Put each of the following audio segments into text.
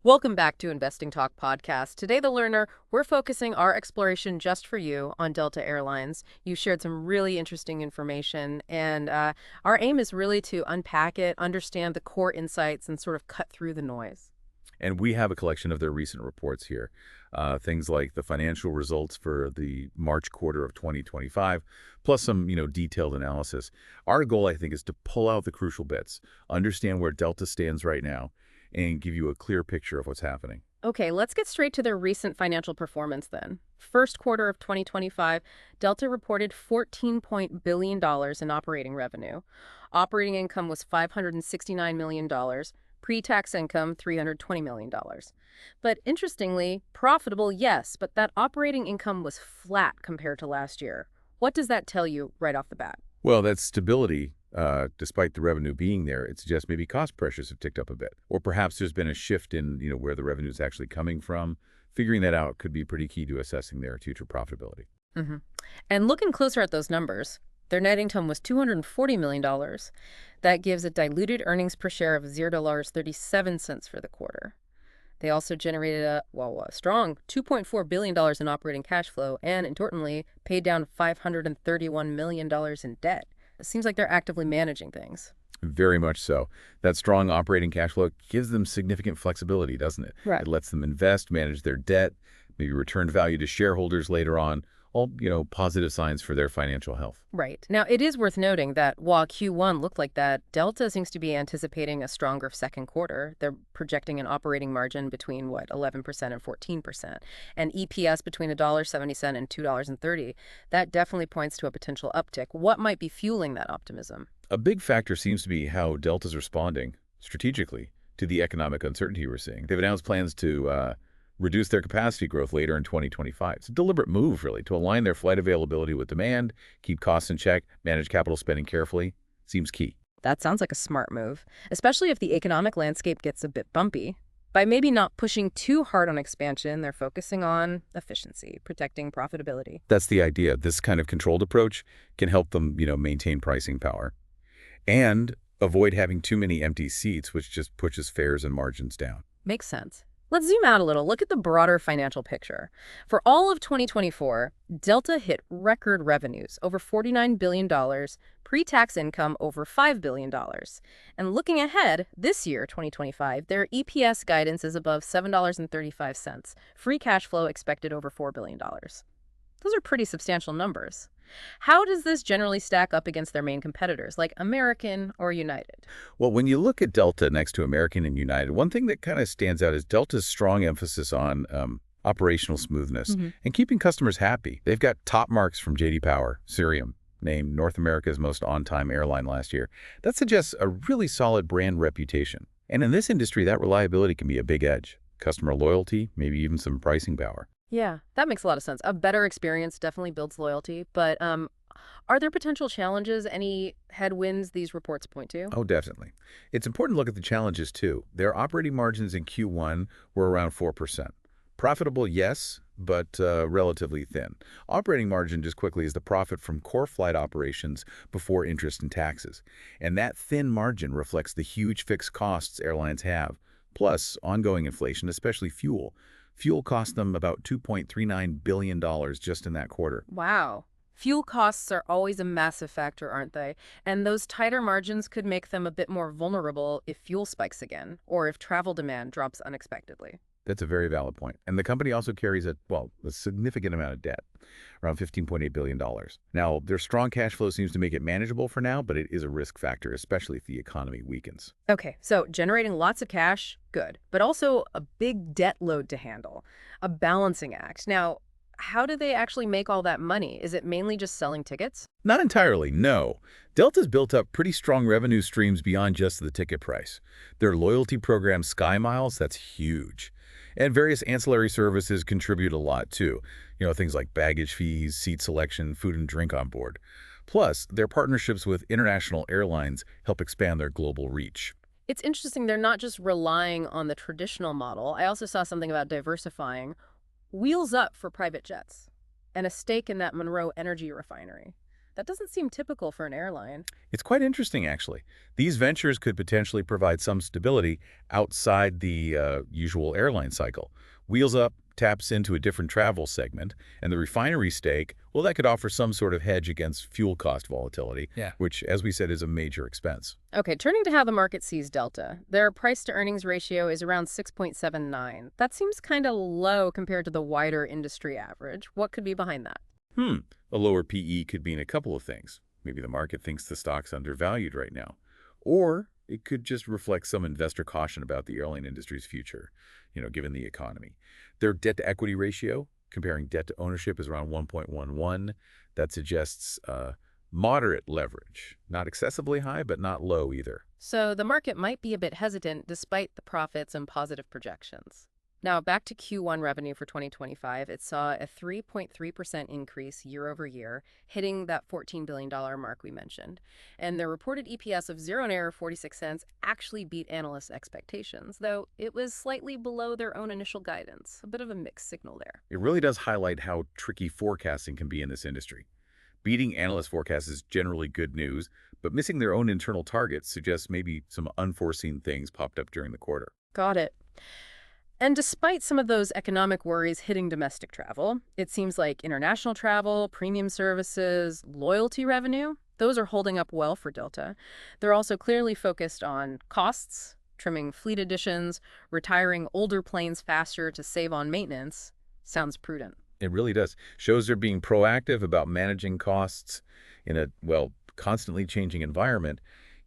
Welcome back to Investing Talk Podcast. Today, The Learner, we're focusing our exploration just for you on Delta Airlines. You shared some really interesting information, and our aim is really to unpack it, understand the core insights, and sort of cut through the noise. And we have a collection of their recent reports here. Things like the financial results for the March quarter of 2025, plus some, detailed analysis. Our goal, I think, is to pull out the crucial bits, understand where Delta stands right now, and give you a clear picture of what's happening. Okay, let's get straight to their recent financial performance then. First quarter of 2025, Delta reported $14 billion in operating revenue. Operating income was $569 million. Pre-tax income, $320 million. But interestingly, profitable, yes, but that operating income was flat compared to last year. What does that tell you right off the bat? Well, that stability, despite the revenue being there, it suggests maybe cost pressures have ticked up a bit. Or perhaps there's been a shift in, where the revenue is actually coming from. Figuring that out could be pretty key to assessing their future profitability. hmm And looking closer at those numbers, their net income was $240 million. That gives a diluted earnings per share of $0.37 for the quarter. They also generated a strong $2.4 billion in operating cash flow and, importantly, paid down $531 million in debt. It seems like they're actively managing things. Very much so. That strong operating cash flow gives them significant flexibility, doesn't it? Right. It lets them invest, manage their debt, maybe return value to shareholders later on. All, positive signs for their financial health. Right. Now, it is worth noting that while Q1 looked like that, Delta seems to be anticipating a stronger second quarter. They're projecting an operating margin between, 11% and 14%, and EPS between $1.70 and $2.30. That definitely points to a potential uptick. What might be fueling that optimism? A big factor seems to be how Delta's responding strategically to the economic uncertainty we're seeing. They've announced plans to reduce their capacity growth later in 2025. It's a deliberate move, really, to align their flight availability with demand, keep costs in check, manage capital spending carefully. Seems key. That sounds like a smart move, especially if the economic landscape gets a bit bumpy. By maybe not pushing too hard on expansion, they're focusing on efficiency, protecting profitability. That's the idea. This kind of controlled approach can help them, maintain pricing power and avoid having too many empty seats, which just pushes fares and margins down. Makes sense. Let's zoom out a little. Look at the broader financial picture. For all of 2024, Delta hit record revenues, over $49 billion, pre-tax income over $5 billion. And looking ahead, this year, 2025, their EPS guidance is above $7.35, free cash flow expected over $4 billion. Those are pretty substantial numbers. How does this generally stack up against their main competitors, like American or United? Well, when you look at Delta next to American and United, one thing that kind of stands out is Delta's strong emphasis on operational smoothness and keeping customers happy. They've got top marks from J.D. Power, Cirium, named North America's most on-time airline last year. That suggests a really solid brand reputation. And in this industry, that reliability can be a big edge. Customer loyalty, maybe even some pricing power. Yeah, that makes a lot of sense. A better experience definitely builds loyalty, but are there potential challenges, any headwinds these reports point to? Oh, definitely. It's important to look at the challenges, too. Their operating margins in Q1 were around 4%. Profitable, yes, but relatively thin. Operating margin, just quickly, is the profit from core flight operations before interest and taxes. And that thin margin reflects the huge fixed costs airlines have, plus ongoing inflation, especially fuel. Fuel cost them about $2.39 billion just in that quarter. Wow. Fuel costs are always a massive factor, aren't they? And those tighter margins could make them a bit more vulnerable if fuel spikes again, or if travel demand drops unexpectedly. That's a very valid point. And the company also carries a significant amount of debt, around $15.8 billion. Now, their strong cash flow seems to make it manageable for now, but it is a risk factor, especially if the economy weakens. Okay, so generating lots of cash, good, but also a big debt load to handle, a balancing act. Now, how do they actually make all that money? Is it mainly just selling tickets? Not entirely, no. Delta's built up pretty strong revenue streams beyond just the ticket price. Their loyalty program, SkyMiles, that's huge. And various ancillary services contribute a lot, too. Things like baggage fees, seat selection, food and drink on board. Plus, their partnerships with international airlines help expand their global reach. It's interesting they're not just relying on the traditional model. I also saw something about diversifying. Wheels up for private jets and a stake in that Monroe energy refinery. That doesn't seem typical for an airline. It's quite interesting, actually. These ventures could potentially provide some stability outside the usual airline cycle. Wheels Up taps into a different travel segment, and the refinery stake, well, that could offer some sort of hedge against fuel cost volatility, Yeah. which, as we said, is a major expense. Okay, turning to how the market sees Delta. Their price-to-earnings ratio is around 6.79. That seems kind of low compared to the wider industry average. What could be behind that? Hmm, a lower PE could mean a couple of things. Maybe the market thinks the stock's undervalued right now. Or it could just reflect some investor caution about the airline industry's future, given the economy. Their debt-to-equity ratio, comparing debt to ownership, is around 1.11. That suggests moderate leverage. Not excessively high, but not low either. So the market might be a bit hesitant despite the profits and positive projections. Now, back to Q1 revenue for 2025, it saw a 3.3% increase year over year, hitting that $14 billion mark we mentioned. And their reported EPS of 46 cents actually beat analysts' expectations, though it was slightly below their own initial guidance. A bit of a mixed signal there. It really does highlight how tricky forecasting can be in this industry. Beating analyst forecasts is generally good news, but missing their own internal targets suggests maybe some unforeseen things popped up during the quarter. Got it. And despite some of those economic worries hitting domestic travel, it seems like international travel, premium services, loyalty revenue, those are holding up well for Delta. They're also clearly focused on costs, trimming fleet additions, retiring older planes faster to save on maintenance. Sounds prudent. It really does. Shows they're being proactive about managing costs in a, well, constantly changing environment.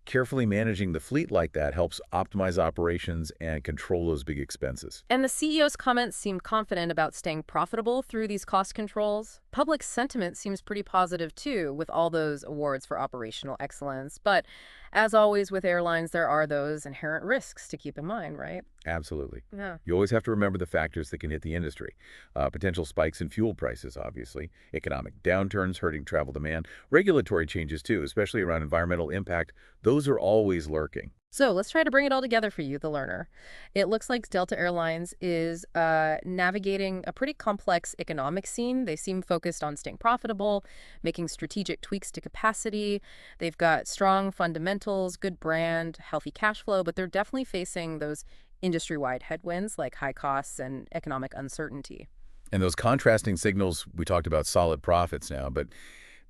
Carefully managing the fleet like that helps optimize operations and control those big expenses. And the CEO's comments seemed confident about staying profitable through these cost controls. Public sentiment seems pretty positive too, with all those awards for operational excellence. But as always with airlines, there are those inherent risks to keep in mind, right? Absolutely. Yeah. You always have to remember the factors that can hit the industry. Potential spikes in fuel prices, obviously, economic downturns hurting travel demand, regulatory changes too, especially around environmental impact. Those are always lurking. So let's try to bring it all together for you, the learner. It looks like Delta Airlines is navigating a pretty complex economic scene. They seem focused on staying profitable, making strategic tweaks to capacity. They've got strong fundamentals, good brand, healthy cash flow, but they're definitely facing those industry-wide headwinds like high costs and economic uncertainty. And those contrasting signals, we talked about solid profits now, but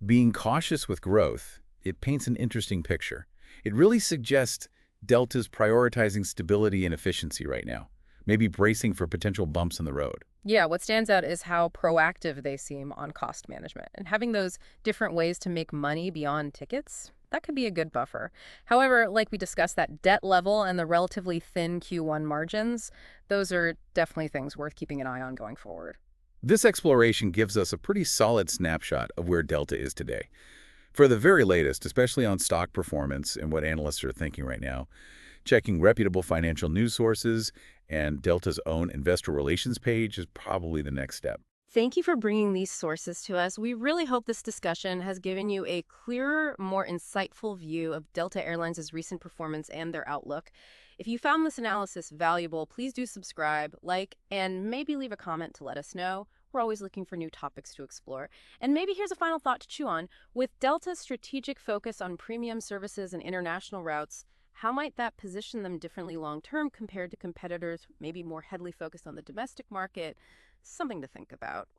being cautious with growth, it paints an interesting picture. It really suggests Delta's prioritizing stability and efficiency right now, maybe bracing for potential bumps in the road. Yeah, what stands out is how proactive they seem on cost management and having those different ways to make money beyond tickets. That could be a good buffer. However, like we discussed, that debt level and the relatively thin Q1 margins, those are definitely things worth keeping an eye on going forward. This exploration gives us a pretty solid snapshot of where Delta is today. For the very latest, especially on stock performance and what analysts are thinking right now, checking reputable financial news sources and Delta's own investor relations page is probably the next step. Thank you for bringing these sources to us. We really hope this discussion has given you a clearer, more insightful view of Delta Airlines' recent performance and their outlook. If you found this analysis valuable, please do subscribe, like, and maybe leave a comment to let us know. We're always looking for new topics to explore. And maybe here's a final thought to chew on. With Delta's strategic focus on premium services and international routes, how might that position them differently long-term compared to competitors, maybe more heavily focused on the domestic market? Something to think about.